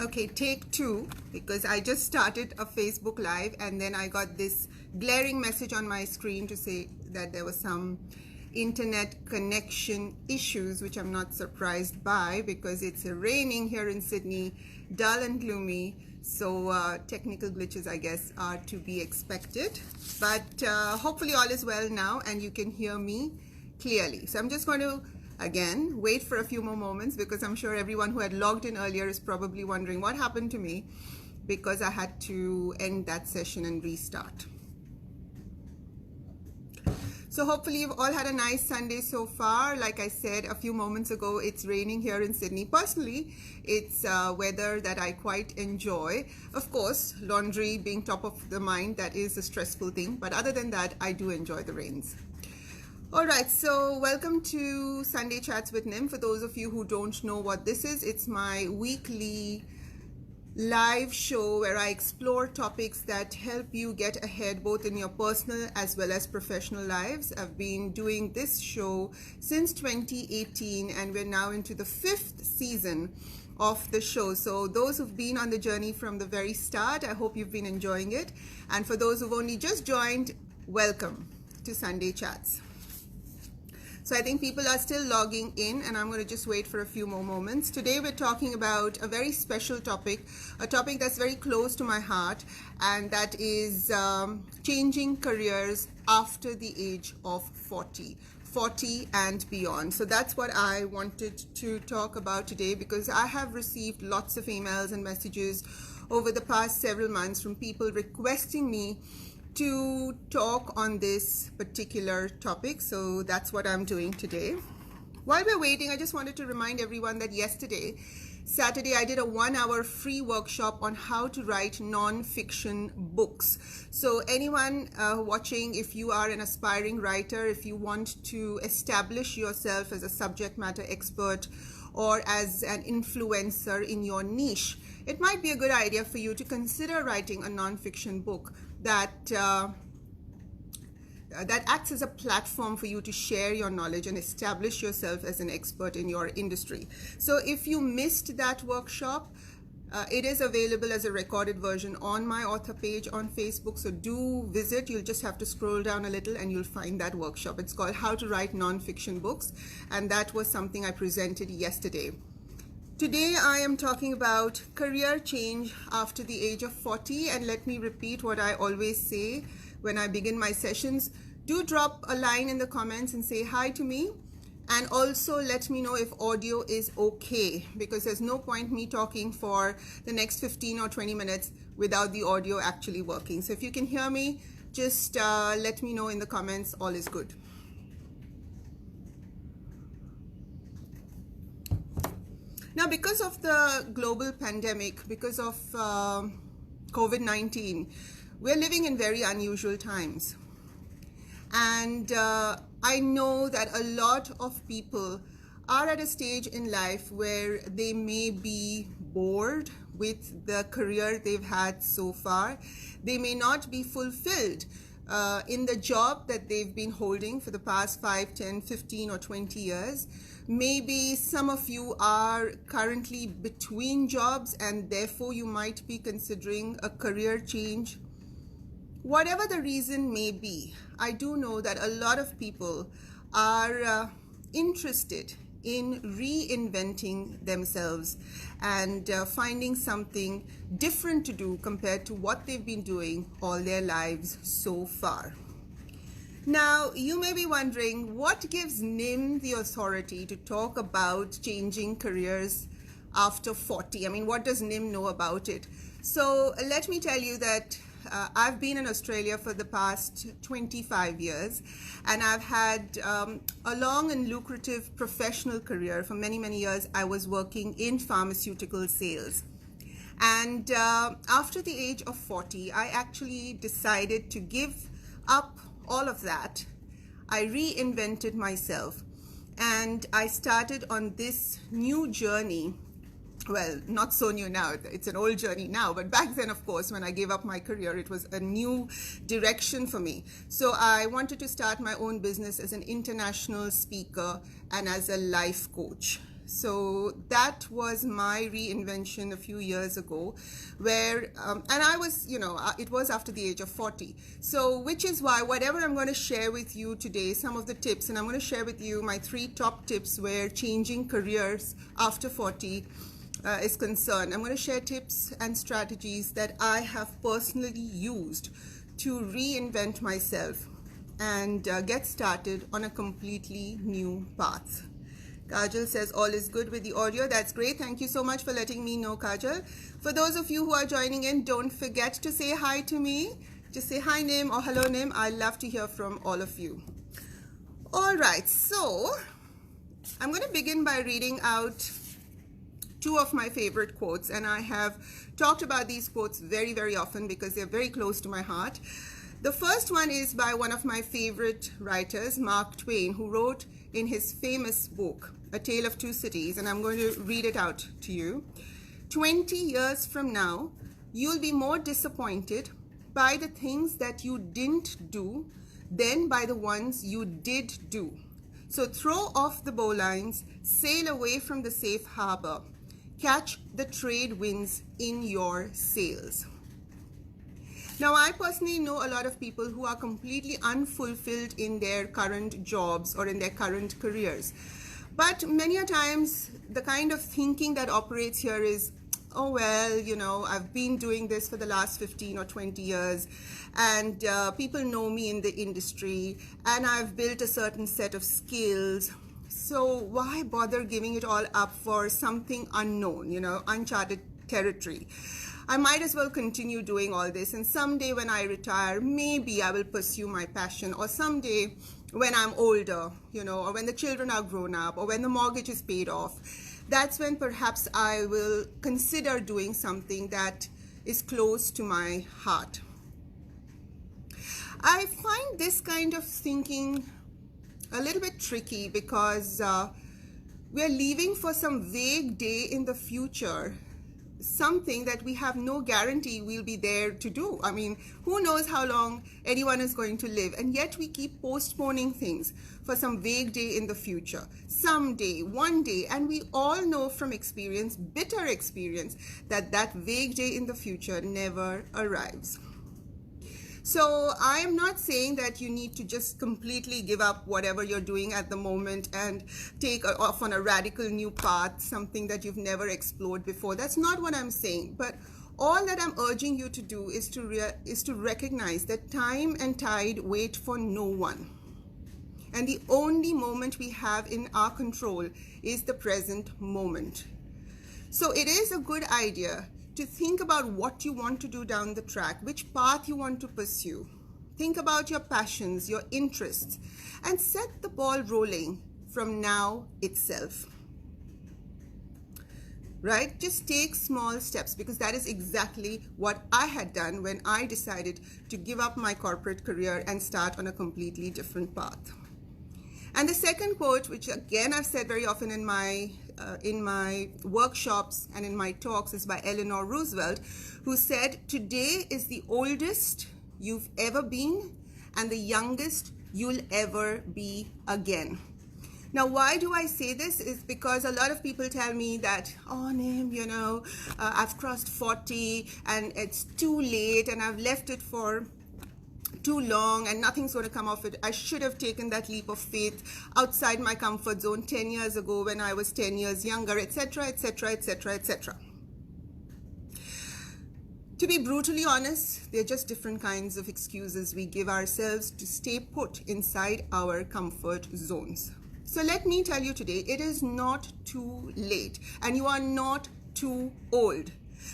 Okay, take two, because I just started a Facebook Live and then I got this glaring message on my screen to say that there was some internet connection issues, which I'm not surprised by because it's raining here in Sydney, dull and gloomy. So technical glitches, I guess, are to be expected. But hopefully all is well now and you can hear me clearly. So I'm just going to again wait for a few more moments because I'm sure everyone who had logged in earlier is probably wondering what happened to me, because I had to end that session and restart. So hopefully you've all had a nice Sunday so far. Like I said a few moments ago, it's raining here in Sydney. Personally, it's weather that I quite enjoy. Of course, laundry being top of the mind, that is a stressful thing. But other than that, I do enjoy the rains. All right, so welcome to Sunday Chats with Nim. For those of you who don't know what this is, it's my weekly live show where I explore topics that help you get ahead both in your personal as well as professional lives. I've been doing this show since 2018 and we're now into the 5th season of the show. So those who've been on the journey from the very start, I hope you've been enjoying it. And for those who've only just joined, welcome to Sunday Chats. So I think people are still logging in and I'm going to just wait for a few more moments. Today we're talking about a very special topic, a topic that's very close to my heart, and that is changing careers after the age of 40 and beyond. So that's what I wanted to talk about today, because I have received lots of emails and messages over the past several months from people requesting me to talk on this particular topic. So that's what I'm doing today. While we're waiting, I just wanted to remind everyone that yesterday, Saturday, I did a 1-hour free workshop on how to write non-fiction books. So anyone watching, if you are an aspiring writer, if you want to establish yourself as a subject matter expert or as an influencer in your niche, it might be a good idea for you to consider writing a non-fiction book that acts as a platform for you to share your knowledge and establish yourself as an expert in your industry. So if you missed that workshop, it is available as a recorded version on my author page on Facebook. So do visit. You'll just have to scroll down a little and you'll find that workshop. It's called How to Write Non-Fiction Books, and that was something I presented yesterday. Today I am talking about career change after the age of 40, and let me repeat what I always say when I begin my sessions. Do drop a line in the comments and say hi to me, and also let me know if audio is okay, because there's no point me talking for the next 15 or 20 minutes without the audio actually working. So if you can hear me, just let me know in the comments. All is good. Now, because of the global pandemic, because of COVID-19, we're living in very unusual times. And I know that a lot of people are at a stage in life where they may be bored with the career they've had so far. They may not be fulfilled in the job that they've been holding for the past 5, 10, 15 or 20 years. Maybe some of you are currently between jobs and therefore you might be considering a career change. Whatever the reason may be, I do know that a lot of people are interested in reinventing themselves and finding something different to do compared to what they've been doing all their lives so far. Now, you may be wondering, what gives Nim the authority to talk about changing careers after 40? I mean, what does Nim know about it? So let me tell you that I've been in Australia for the past 25 years, and I've had a long and lucrative professional career. For many, many years, I was working in pharmaceutical sales. And after the age of 40, I actually decided to give up all of that. I reinvented myself and I started on this new journey. Well, not so new now, it's an old journey now, but back then, of course, when I gave up my career, it was a new direction for me. So I wanted to start my own business as an international speaker and as a life coach. So that was my reinvention a few years ago, where, and I was, it was after the age of 40. So, which is why whatever I'm going to share with you today, some of the tips, and I'm going to share with you my 3 top tips where changing careers after 40 is concerned. I'm going to share tips and strategies that I have personally used to reinvent myself and get started on a completely new path. Kajal says all is good with the audio. That's great. Thank you so much for letting me know, Kajal. For those of you who are joining in, don't forget to say hi to me. Just say hi, Nim, or hello, Nim. I love to hear from all of you. All right, so I'm going to begin by reading out 2 of my favorite quotes, and I have talked about these quotes very, very often because they're very close to my heart. The first one is by one of my favorite writers, Mark Twain, who wrote in his famous book, A Tale of Two Cities, and I'm going to read it out to you. 20 years from now, you'll be more disappointed by the things that you didn't do than by the ones you did do. So throw off the bowlines, sail away from the safe harbor, catch the trade winds in your sails. Now, I personally know a lot of people who are completely unfulfilled in their current jobs or in their current careers. But many a times, the kind of thinking that operates here is, oh, well, I've been doing this for the last 15 or 20 years, and people know me in the industry, and I've built a certain set of skills. So why bother giving it all up for something unknown, uncharted territory? I might as well continue doing all this, and someday when I retire, maybe I will pursue my passion, or someday when I'm older, or when the children are grown up, or when the mortgage is paid off, that's when perhaps I will consider doing something that is close to my heart. I find this kind of thinking a little bit tricky because we're leaving for some vague day in the future, something that we have no guarantee we'll be there to do. I mean, who knows how long anyone is going to live, and yet we keep postponing things for some vague day in the future, someday, one day, and we all know from experience, bitter experience, that that vague day in the future never arrives. So I am not saying that you need to just completely give up whatever you're doing at the moment and take off on a radical new path, something that you've never explored before. That's not what I'm saying. But all that I'm urging you to do is to recognize that time and tide wait for no one. And the only moment we have in our control is the present moment. So it is a good idea to think about what you want to do down the track, which path you want to pursue. Think about your passions, your interests, and set the ball rolling from now itself. Right? Just take small steps, because that is exactly what I had done when I decided to give up my corporate career and start on a completely different path. And the second quote, which again I've said very often in my workshops and in my talks, is by Eleanor Roosevelt, who said, "Today is the oldest you've ever been and the youngest you'll ever be again." Now, why do I say this? Is because a lot of people tell me that, oh, Nim, I've crossed 40 and it's too late and I've left it for too long and nothing's going to come of it. I should have taken that leap of faith outside my comfort zone 10 years ago when I was 10 years younger, etc., etc., etc., etc. To be brutally honest, they're just different kinds of excuses we give ourselves to stay put inside our comfort zones. So let me tell you today, it is not too late and you are not too old.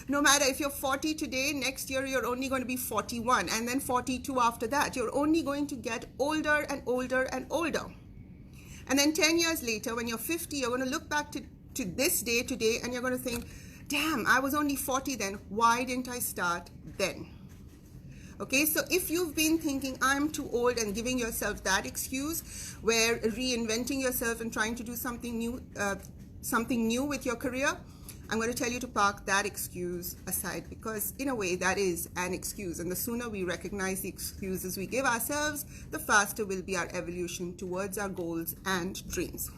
No matter if you're 40 today, next year you're only going to be 41, and then 42 after that. You're only going to get older and older and older. And then 10 years later, when you're 50, you're going to look back to this day today and you're going to think, damn, I was only 40 then. Why didn't I start then? Okay, so if you've been thinking I'm too old and giving yourself that excuse, where reinventing yourself and trying to do something new with your career, I'm going to tell you to park that excuse aside, because in a way that is an excuse, and the sooner we recognize the excuses we give ourselves, the faster will be our evolution towards our goals and dreams.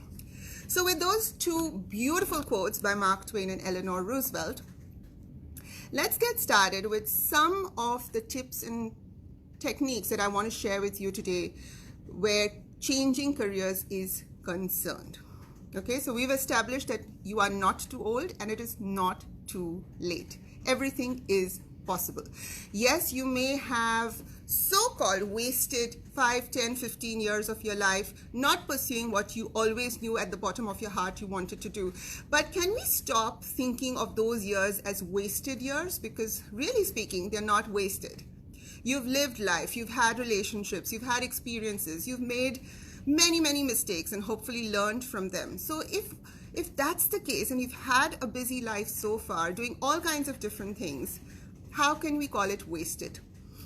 So with those two beautiful quotes by Mark Twain and Eleanor Roosevelt, let's get started with some of the tips and techniques that I want to share with you today where changing careers is concerned. Okay, so we've established that you are not too old and it is not too late. Everything is possible. Yes, you may have so-called wasted 5, 10, 15 years of your life not pursuing what you always knew at the bottom of your heart you wanted to do. But can we stop thinking of those years as wasted years? Because really speaking, they're not wasted. You've lived life, you've had relationships, you've had experiences, you've made many mistakes and hopefully learned from them. So if that's the case and you've had a busy life so far doing all kinds of different things, how can we call it wasted?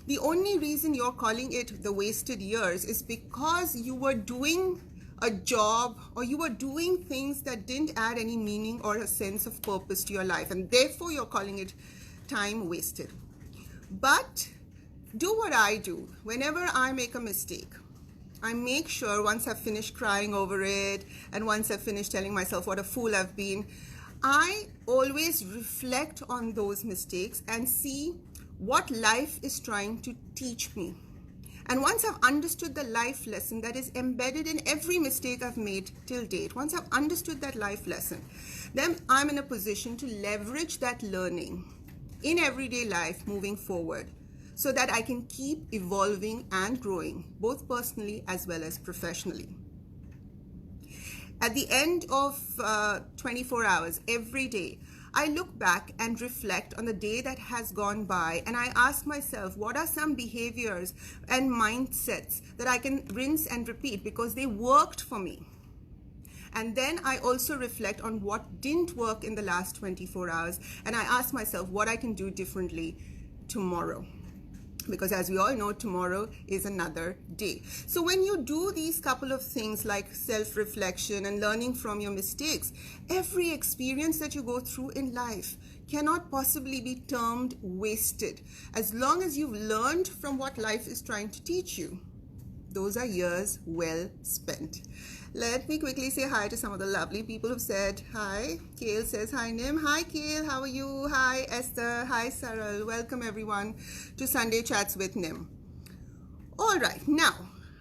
The only reason you're calling it the wasted years is because you were doing a job or you were doing things that didn't add any meaning or a sense of purpose to your life, and therefore you're calling it time wasted. But do what I do. Whenever I make a mistake, I make sure once I've finished crying over it and once I've finished telling myself what a fool I've been, I always reflect on those mistakes and see what life is trying to teach me. And once I've understood the life lesson that is embedded in every mistake I've made till date, once I've understood that life lesson, then I'm in a position to leverage that learning in everyday life moving forward, so that I can keep evolving and growing, both personally as well as professionally. At the end of 24 hours every day, I look back and reflect on the day that has gone by, and I ask myself, what are some behaviors and mindsets that I can rinse and repeat because they worked for me? And then I also reflect on what didn't work in the last 24 hours, and I ask myself what I can do differently tomorrow. Because as we all know, tomorrow is another day. So when you do these couple of things like self-reflection and learning from your mistakes, every experience that you go through in life cannot possibly be termed wasted. As long as you've learned from what life is trying to teach you, those are years well spent. Let me quickly say hi to some of the lovely people who've said hi. Kale says hi, Nim. Hi, Kale. How are you? Hi, Esther. Hi, Saral. Welcome, everyone, to Sunday Chats with Nim. All right. Now,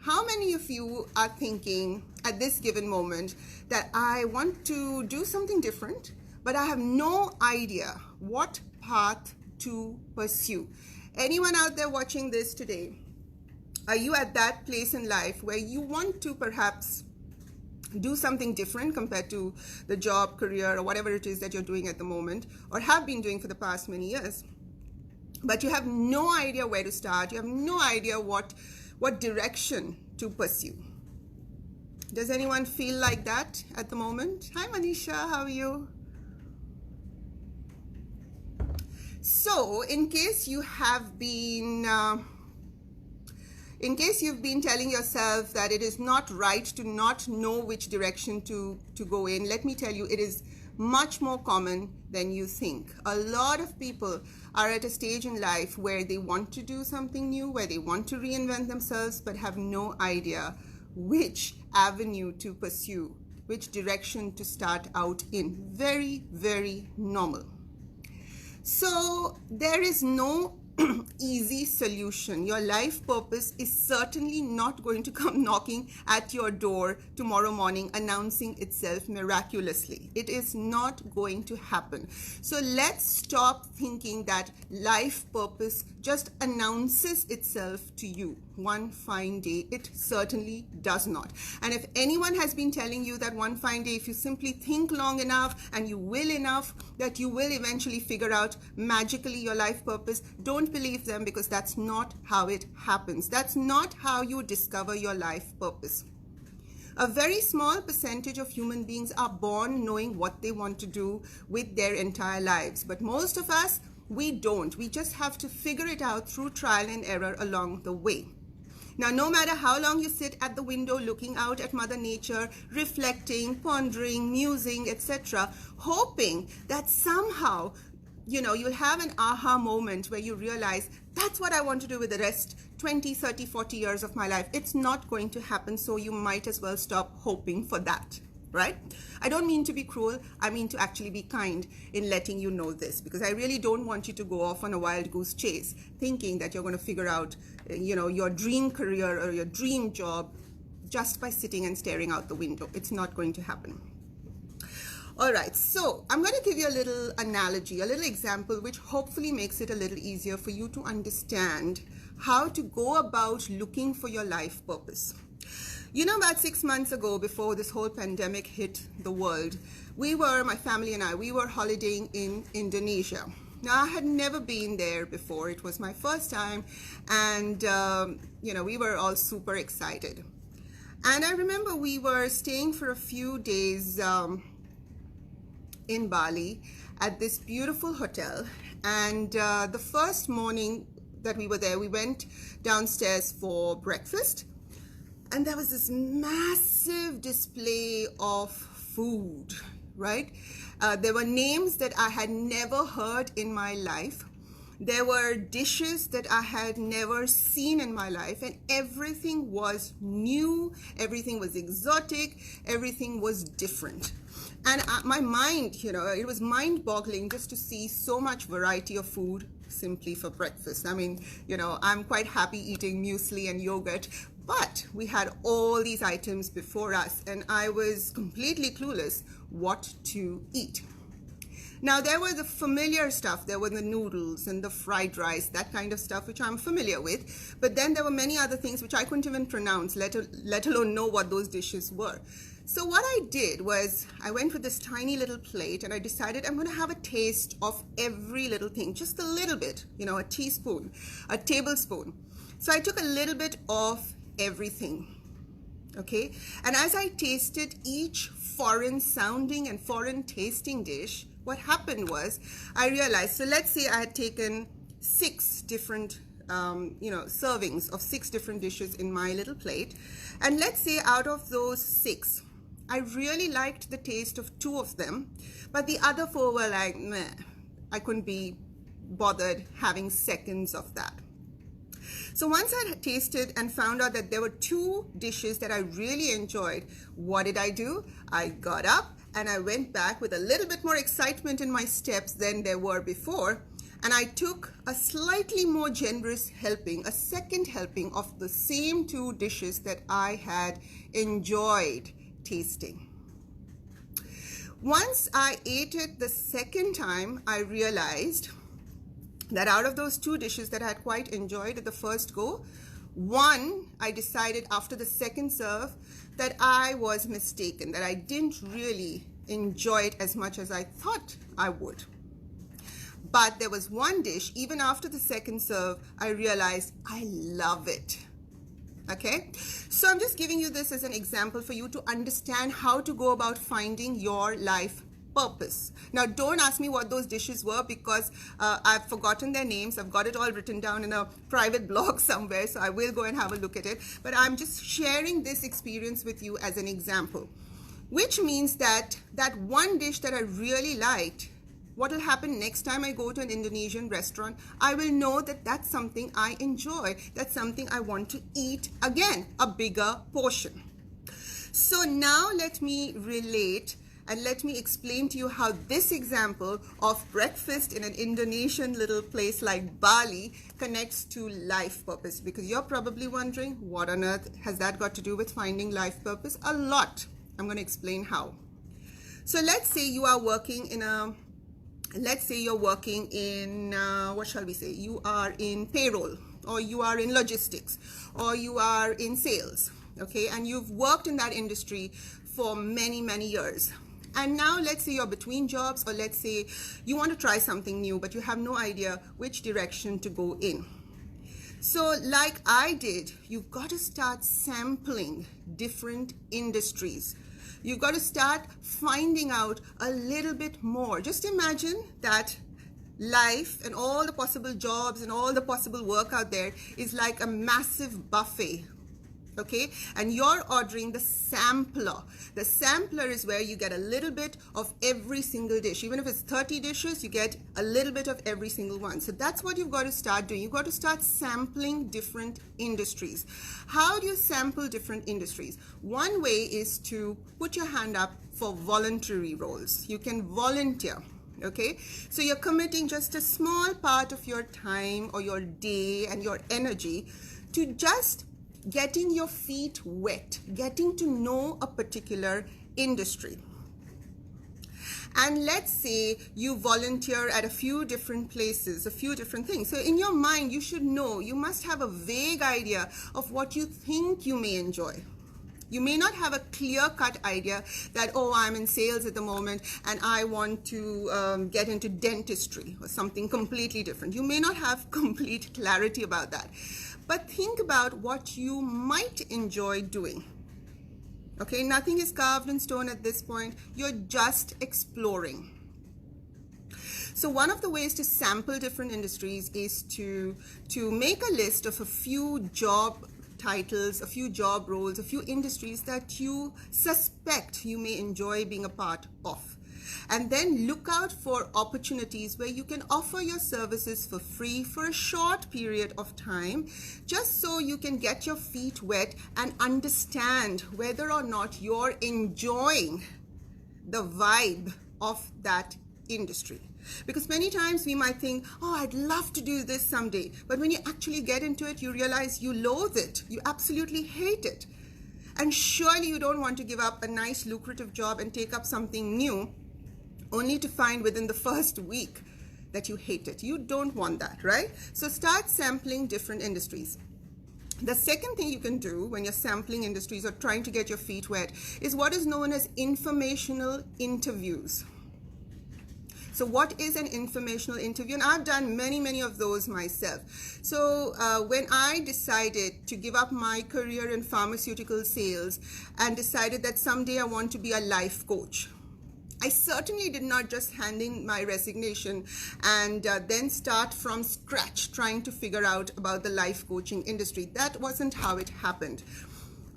how many of you are thinking at this given moment that I want to do something different, but I have no idea what path to pursue? Anyone out there watching this today, are you at that place in life where you want to perhaps do something different compared to the job, career, or whatever it is that you're doing at the moment or have been doing for the past many years, but you have no idea where to start, you have no idea what direction to pursue? Does anyone feel like that at the moment? Hi, Manisha, how are you? So in case you've been telling yourself that it is not right to not know which direction to go in, let me tell you, it is much more common than you think. A lot of people are at a stage in life where they want to do something new, where they want to reinvent themselves, but have no idea which avenue to pursue, which direction to start out in. Very, very normal. So there is no easy solution. Your life purpose is certainly not going to come knocking at your door tomorrow morning announcing itself miraculously. It is not going to happen. So let's stop thinking that life purpose just announces itself to you one fine day. It certainly does not. And if anyone has been telling you that one fine day, if you simply think long enough and you will enough, that you will eventually figure out magically your life purpose, don't believe them, because that's not how it happens. That's not how you discover your life purpose. A very small percentage of human beings are born knowing what they want to do with their entire lives. But most of us, we don't. We just have to figure it out through trial and error along the way. Now, no matter how long you sit at the window looking out at Mother Nature, reflecting, pondering, musing, etc., hoping that somehow you'll have an aha moment where you realize that's what I want to do with the rest 20, 30, 40 years of my life. It's not going to happen, so you might as well stop hoping for that. right? I don't mean to be cruel. I mean to actually be kind in letting you know this, because I really don't want you to go off on a wild goose chase thinking that you're going to figure out, your dream career or your dream job just by sitting and staring out the window. It's not going to happen. All right, so I'm going to give you a little analogy, a little example, which hopefully makes it a little easier for you to understand how to go about looking for your life purpose. About 6 months ago, before this whole pandemic hit the world, my family and I, we were holidaying in Indonesia. Now, I had never been there before. It was my first time, and, we were all super excited. And I remember we were staying for a few days in Bali at this beautiful hotel. And the first morning that we were there, we went downstairs for breakfast. And there was this massive display of food, right? There were names that I had never heard in my life. There were dishes that I had never seen in my life, and everything was new, everything was exotic, everything was different. And my mind, it was mind-boggling just to see so much variety of food simply for breakfast. I mean, I'm quite happy eating muesli and yogurt, but we had all these items before us, and I was completely clueless what to eat. Now, there was the familiar stuff. There were the noodles and the fried rice, that kind of stuff, which I'm familiar with. But then there were many other things which I couldn't even pronounce, let alone know what those dishes were. So what I did was I went with this tiny little plate, and I decided I'm going to have a taste of every little thing, just a little bit, a teaspoon, a tablespoon. So I took a little bit of everything. Okay, and as I tasted each foreign sounding and foreign tasting dish, what happened was I realized, so let's say I had taken 6 different servings of 6 different dishes in my little plate, and let's say out of those 6 I really liked the taste of 2 of them, but the other 4 were like, meh, I couldn't be bothered having seconds of that. So once I had tasted and found out that there were 2 dishes that I really enjoyed, what did I do? I got up and I went back with a little bit more excitement in my steps than there were before, and I took a slightly more generous helping, a second helping of the same 2 dishes that I had enjoyed tasting. Once I ate it the second time, I realized that out of those 2 dishes that I had quite enjoyed at the first go, one, I decided after the second serve that I was mistaken, that I didn't really enjoy it as much as I thought I would. But there was one dish, even after the second serve, I realized I love it. Okay, so I'm just giving you this as an example for you to understand how to go about finding your life purpose. Now, don't ask me what those dishes were, because I've forgotten their names. I've got it all written down in a private blog somewhere, so I will go and have a look at it. But I'm just sharing this experience with you as an example, which means that that one dish that I really liked, what will happen next time I go to an Indonesian restaurant, I will know that that's something I enjoy. That's something I want to eat again, a bigger portion. So now let me relate and let me explain to you how this example of breakfast in an Indonesian little place like Bali connects to life purpose, because you're probably wondering, what on earth has that got to do with finding life purpose? A lot. I'm going to explain how. So let's say you are working in what shall we say? You are in payroll, or you are in logistics, or you are in sales, okay? And you've worked in that industry for many, many years. And now let's say you're between jobs, or let's say you want to try something new, but you have no idea which direction to go in. So like I did, you've got to start sampling different industries. You've got to start finding out a little bit more. Just imagine that life and all the possible jobs and all the possible work out there is like a massive buffet. Okay, and you're ordering the sampler. The sampler is where you get a little bit of every single dish. Even if it's 30 dishes, you get a little bit of every single one. So that's what you've got to start doing. You've got to start sampling different industries. How do you sample different industries? One way is to put your hand up for voluntary roles. You can volunteer. Okay, so you're committing just a small part of your time or your day and your energy to just getting your feet wet, getting to know a particular industry. And let's say you volunteer at a few different places, a few different things. So in your mind, you should know, you must have a vague idea of what you think you may enjoy. You may not have a clear-cut idea that, oh, I'm in sales at the moment and I want to get into dentistry or something completely different. You may not have complete clarity about that. But think about what you might enjoy doing. Okay, nothing is carved in stone at this point. You're just exploring. So one of the ways to sample different industries is to make a list of a few job titles, a few job roles, a few industries that you suspect you may enjoy being a part of. And then look out for opportunities where you can offer your services for free for a short period of time, just so you can get your feet wet and understand whether or not you're enjoying the vibe of that industry. Because many times we might think, oh, I'd love to do this someday. But when you actually get into it, you realize you loathe it. You absolutely hate it. And surely you don't want to give up a nice lucrative job and take up something new only to find within the first week that you hate it. You don't want that, right? So start sampling different industries. The second thing you can do when you're sampling industries or trying to get your feet wet is what is known as informational interviews. So what is an informational interview? And I've done many of those myself. So when I decided to give up my career in pharmaceutical sales and decided that someday I want to be a life coach, I certainly did not just hand in my resignation and then start from scratch trying to figure out about the life coaching industry. That wasn't how it happened.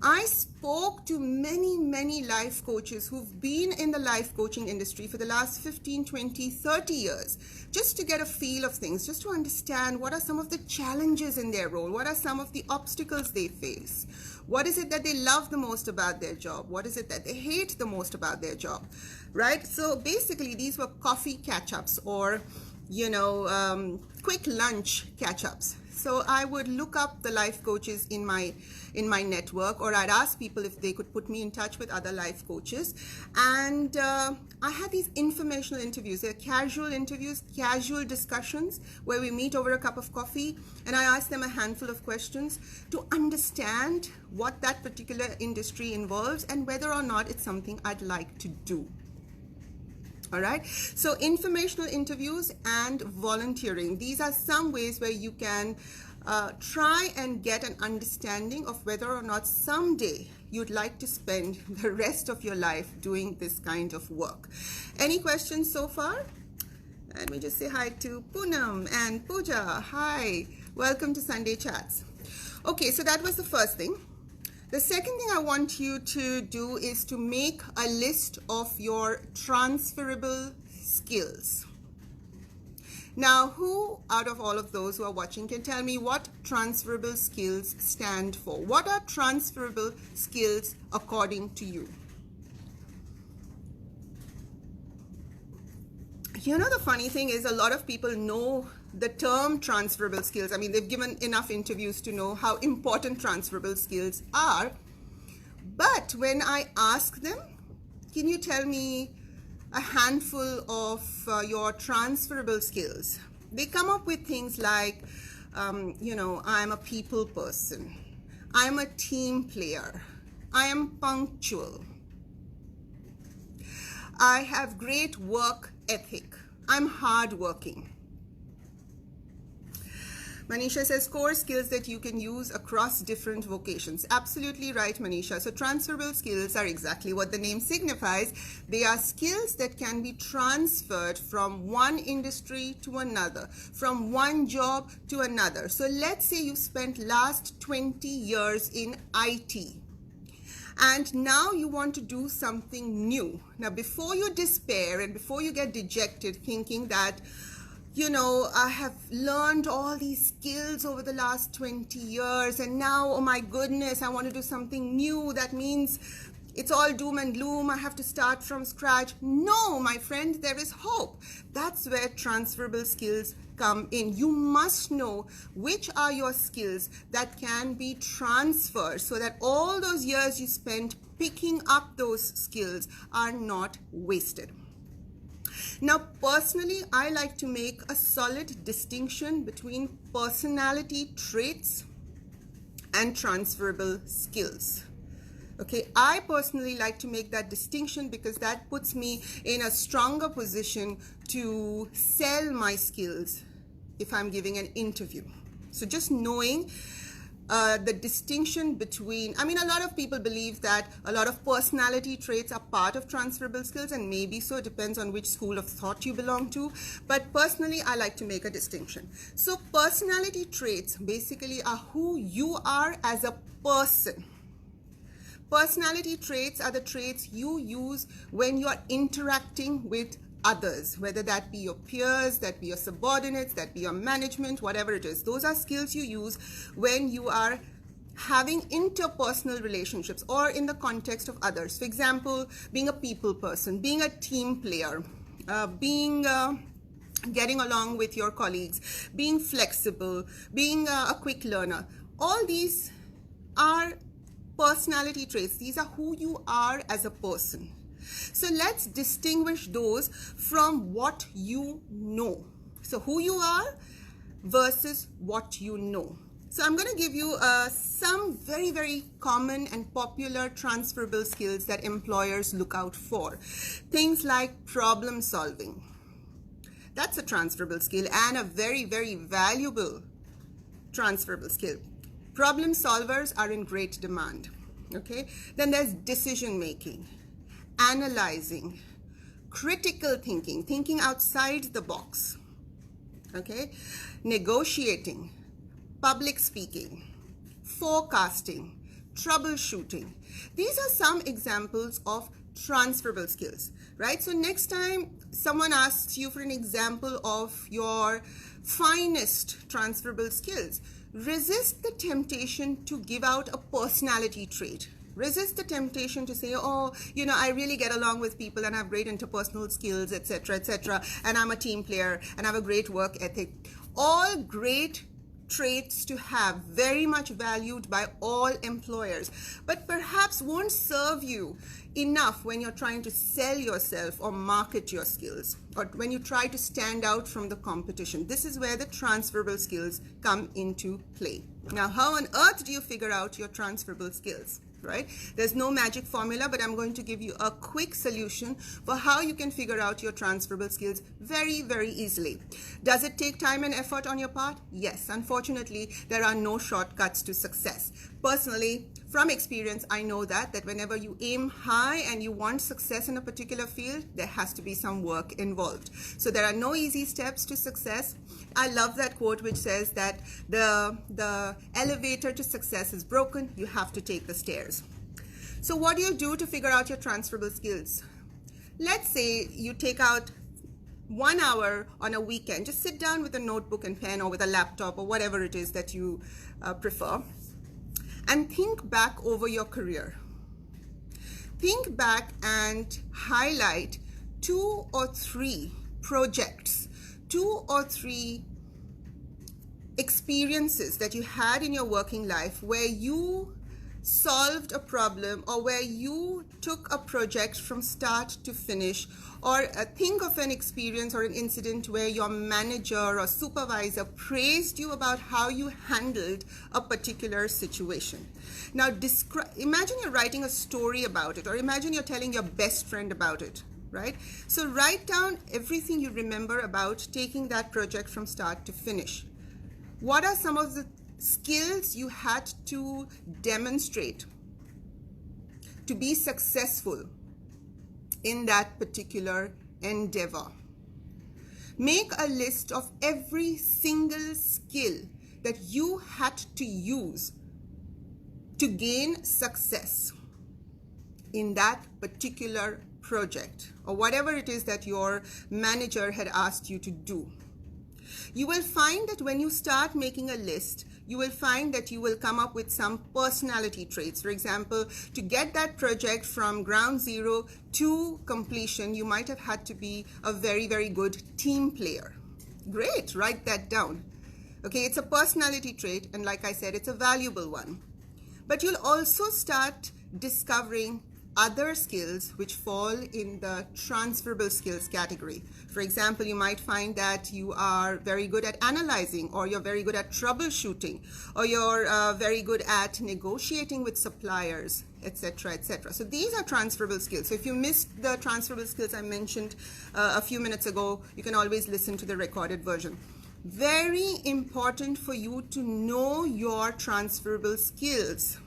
I spoke to many life coaches who've been in the life coaching industry for the last 15, 20, 30 years, just to get a feel of things, just to understand what are some of the challenges in their role, what are some of the obstacles they face, what is it that they love the most about their job, what is it that they hate the most about their job, right? So basically these were coffee catch-ups or, quick lunch catch-ups. So I would look up the life coaches in my network, or I'd ask people if they could put me in touch with other life coaches. And I had these informational interviews. They're casual interviews, casual discussions where we meet over a cup of coffee and I ask them a handful of questions to understand what that particular industry involves and whether or not it's something I'd like to do. All right, so informational interviews and volunteering. These are some ways where you can try and get an understanding of whether or not someday you'd like to spend the rest of your life doing this kind of work. Any questions so far? Let me just say hi to Poonam and Pooja. Hi, welcome to Sunday Chats. Okay, so that was the first thing. The second thing I want you to do is to make a list of your transferable skills. Now, who out of all of those who are watching can tell me what transferable skills stand for? What are transferable skills according to you? The funny thing is a lot of people know the term transferable skills. I mean, they've given enough interviews to know how important transferable skills are. But when I ask them, can you tell me a handful of your transferable skills? They come up with things like, I'm a people person. I'm a team player. I am punctual. I have great work ethic. I'm hardworking. Manisha says core skills that you can use across different vocations. Absolutely right, Manisha. So transferable skills are exactly what the name signifies. They are skills that can be transferred from one industry to another, from one job to another. So let's say you spent last 20 years in IT. And now you want to do something new. Now, before you despair and before you get dejected thinking that, I have learned all these skills over the last 20 years and now, oh my goodness, I want to do something new. That means it's all doom and gloom. I have to start from scratch. No, my friend, there is hope. That's where transferable skills come in. You must know which are your skills that can be transferred so that all those years you spent picking up those skills are not wasted. Now, personally, I like to make a solid distinction between personality traits and transferable skills. Okay, I personally like to make that distinction because that puts me in a stronger position to sell my skills if I'm giving an interview. So just knowing the distinction between, a lot of people believe that a lot of personality traits are part of transferable skills, and maybe so, it depends on which school of thought you belong to. But personally, I like to make a distinction. So personality traits basically are who you are as a person. Personality traits are the traits you use when you're interacting with others, whether that be your peers, that be your subordinates, that be your management, whatever it is. Those are skills you use when you are having interpersonal relationships or in the context of others. For example, being a people person, being a team player, getting along with your colleagues, being flexible, being a quick learner. All these are personality traits. These are who you are as a person. So let's distinguish those from what you know. So who you are versus what you know. So I'm going to give you some very, very common and popular transferable skills that employers look out for. Things like problem solving. That's a transferable skill and a very, very valuable transferable skill. Problem solvers are in great demand. Okay. Then there's decision making, analyzing, critical thinking, thinking outside the box. Okay. Negotiating, public speaking, forecasting, troubleshooting. These are some examples of transferable skills, right? So next time someone asks you for an example of your finest transferable skills, resist the temptation to give out a personality trait. Resist the temptation to say, I really get along with people and I have great interpersonal skills, etc., and I'm a team player and I have a great work ethic. All great traits to have, very much valued by all employers, but perhaps won't serve you enough when you're trying to sell yourself or market your skills, or when you try to stand out from the competition. This is where the transferable skills come into play. Now, how on earth do you figure out your transferable skills? Right? There's no magic formula, but I'm going to give you a quick solution for how you can figure out your transferable skills very, very easily. Does it take time and effort on your part? Yes. Unfortunately, there are no shortcuts to success. Personally, from experience, I know that whenever you aim high and you want success in a particular field, there has to be some work involved. So there are no easy steps to success. I love that quote which says that the elevator to success is broken. You have to take the stairs. So what do you do to figure out your transferable skills? Let's say you take out 1 hour on a weekend. Just sit down with a notebook and pen or with a laptop or whatever it is that you prefer, and think back over your career. Think back and highlight 2 or 3 projects, 2 or 3 experiences that you had in your working life where you solved a problem or where you took a project from start to finish, or think of an experience or an incident where your manager or supervisor praised you about how you handled a particular situation. Now, imagine you're writing a story about it, or imagine you're telling your best friend about it, right? So write down everything you remember about taking that project from start to finish. What are some of the skills you had to demonstrate to be successful in that particular endeavor? Make a list of every single skill that you had to use to gain success in that particular project or whatever it is that your manager had asked you to do. You will find that when you start making a list, you will find that you will come up with some personality traits. For example, to get that project from ground zero to completion, you might have had to be a very, very good team player. Great, write that down. Okay, it's a personality trait, and like I said, it's a valuable one. But you'll also start discovering other skills which fall in the transferable skills category. For example, you might find that you are very good at analyzing, or you're very good at troubleshooting, or you're very good at negotiating with suppliers, etc., etc. So these are transferable skills. So if you missed the transferable skills I mentioned a few minutes ago, you can always listen to the recorded version. Very important for you to know your transferable skills.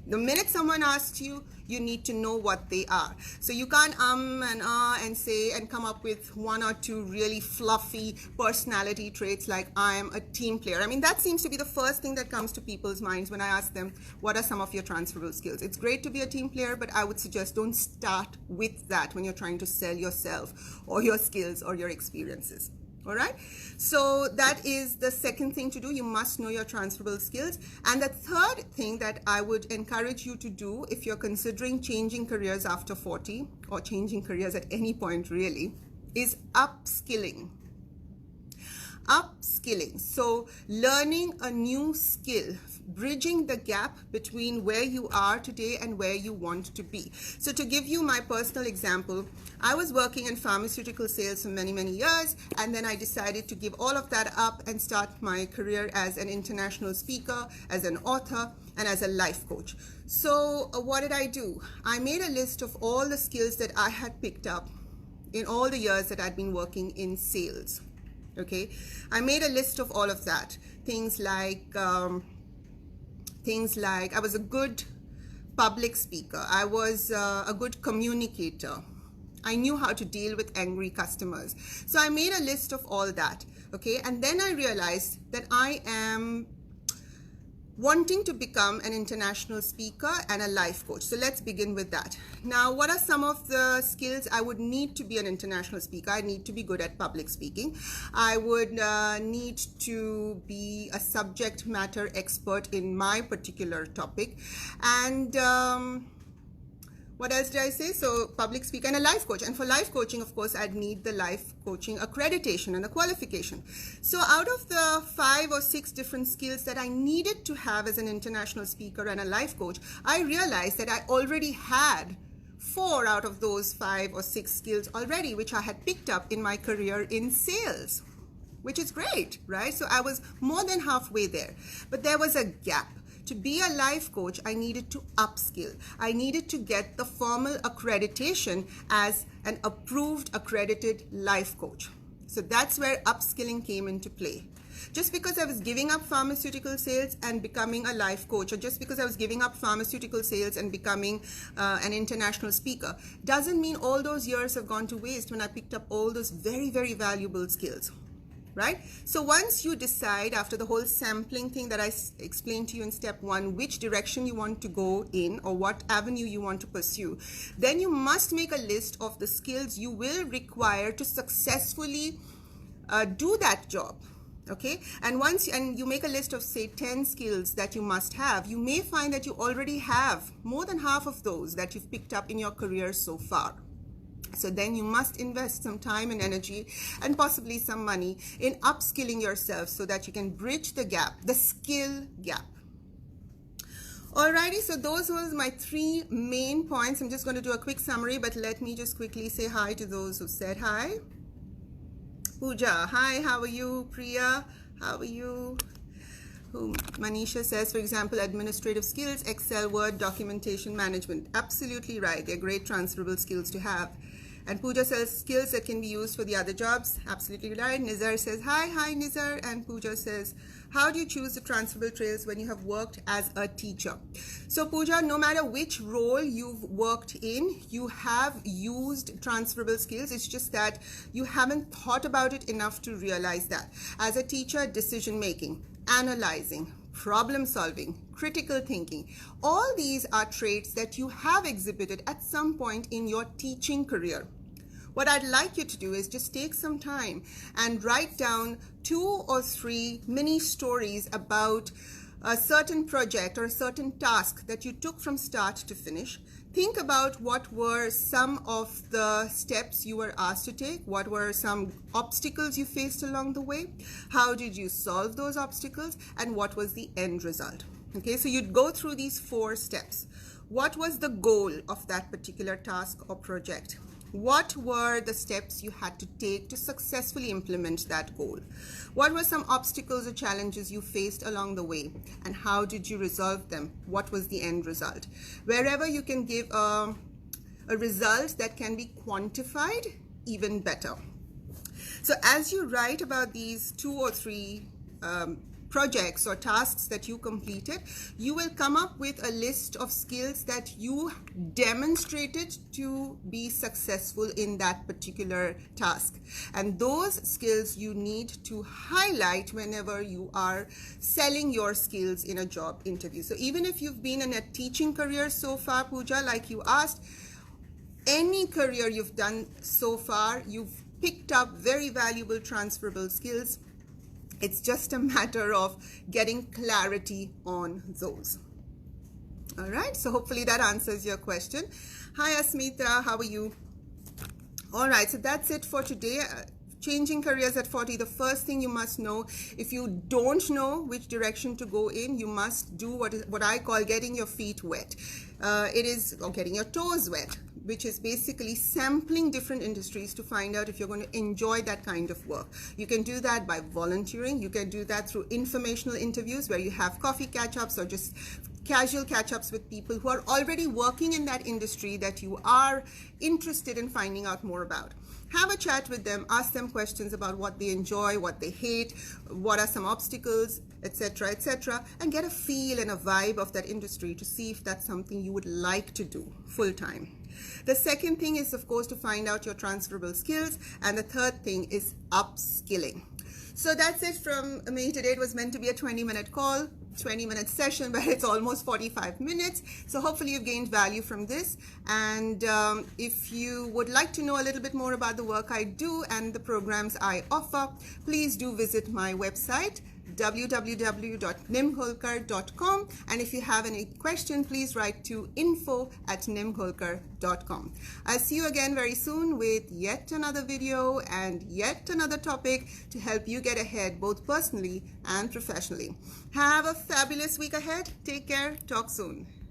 The minute someone asks you, you need to know what they are. So you can't and say and come up with one or two really fluffy personality traits like I'm a team player. I mean, that seems to be the first thing that comes to people's minds when I ask them, what are some of your transferable skills? It's great to be a team player, but I would suggest don't start with that when you're trying to sell yourself or your skills or your experiences. All right, so that is the second thing to do. You must know your transferable skills. And the third thing that I would encourage you to do if you're considering changing careers after 40 or changing careers at any point really is upskilling. Upskilling. So learning a new skill, bridging the gap between where you are today and where you want to be. So to give you my personal example, I was working in pharmaceutical sales for many, many years, and then I decided to give all of that up and start my career as an international speaker, as an author, and as a life coach. So what did I do? I made a list of all the skills that I had picked up in all the years that I'd been working in sales. Okay, I made a list of all of that. Things like I was a good public speaker. I was a good communicator. I knew how to deal with angry customers. So I made a list of all that. Okay, and then I realized that I am wanting to become an international speaker and a life coach. So let's begin with that. Now, what are some of the skills I would need to be an international speaker? I need to be good at public speaking. I would need to be a subject matter expert in my particular topic. And what else did I say? So public speaker and a life coach. And for life coaching, of course, I'd need the life coaching accreditation and a qualification. So out of the 5 or 6 different skills that I needed to have as an international speaker and a life coach, I realized that I already had 4 out of those 5 or 6 skills already, which I had picked up in my career in sales, which is great, right? So I was more than halfway there, but there was a gap. To be a life coach, I needed to upskill. I needed to get the formal accreditation as an approved, accredited life coach. So that's where upskilling came into play. Just because I was giving up pharmaceutical sales and becoming a life coach, or just because I was giving up pharmaceutical sales and becoming an international speaker, doesn't mean all those years have gone to waste when I picked up all those very, very valuable skills. Right? So once you decide, after the whole sampling thing that I explained to you in step 1, which direction you want to go in or what avenue you want to pursue, then you must make a list of the skills you will require to successfully do that job. Okay, and once you make a list of say 10 skills that you must have, you may find that you already have more than half of those that you've picked up in your career so far. So then you must invest some time and energy and possibly some money in upskilling yourself so that you can bridge the gap, the skill gap. Alrighty, so those were my 3 main points. I'm just going to do a quick summary, but let me just quickly say hi to those who said hi. Pooja, hi, how are you? Priya, how are you? Manisha says, for example, administrative skills, Excel, Word, documentation management. Absolutely right. They're great transferable skills to have. And Pooja says skills that can be used for the other jobs. Absolutely right. Nizar says, hi Nizar. And Pooja says, how do you choose the transferable traits when you have worked as a teacher? So Pooja, no matter which role you've worked in, you have used transferable skills. It's just that you haven't thought about it enough to realize that. As a teacher, decision making, analyzing, problem solving, critical thinking, all these are traits that you have exhibited at some point in your teaching career. What I'd like you to do is just take some time and write down 2 or 3 mini stories about a certain project or a certain task that you took from start to finish. Think about what were some of the steps you were asked to take, what were some obstacles you faced along the way, how did you solve those obstacles, and what was the end result. Okay, so you'd go through these 4 steps. What was the goal of that particular task or project? What were the steps you had to take to successfully implement that goal? What were some obstacles or challenges you faced along the way, and how did you resolve them? What was the end result? Wherever you can give a result that can be quantified, even better. So as you write about these 2 or 3 projects or tasks that you completed, you will come up with a list of skills that you demonstrated to be successful in that particular task. And those skills you need to highlight whenever you are selling your skills in a job interview. So even if you've been in a teaching career so far, Pooja, like you asked, any career you've done so far, you've picked up very valuable transferable skills. It's just a matter of getting clarity on those. All right, so hopefully that answers your question. Hi Asmita, how are you? All right, so that's it for today. Changing careers at 40, the first thing you must know, if you don't know which direction to go in, you must do what I call getting your feet wet. Or getting your toes wet, which is basically sampling different industries to find out if you're going to enjoy that kind of work. You can do that by volunteering. You can do that through informational interviews where you have coffee catch-ups or just casual catch-ups with people who are already working in that industry that you are interested in finding out more about. Have a chat with them, ask them questions about what they enjoy, what they hate, what are some obstacles, etc., and get a feel and a vibe of that industry to see if that's something you would like to do full-time. The second thing is, of course, to find out your transferable skills, and the third thing is upskilling. So that's it from me today. It was meant to be a 20-minute call, 20-minute session, but it's almost 45 minutes. So hopefully you've gained value from this. And if you would like to know a little bit more about the work I do and the programs I offer, please do visit my website, www.nimholkar.com, and if you have any question, please write to info@nimholkar.com. I'll see you again very soon with yet another video and yet another topic to help you get ahead both personally and professionally. Have a fabulous week ahead. Take care. Talk soon.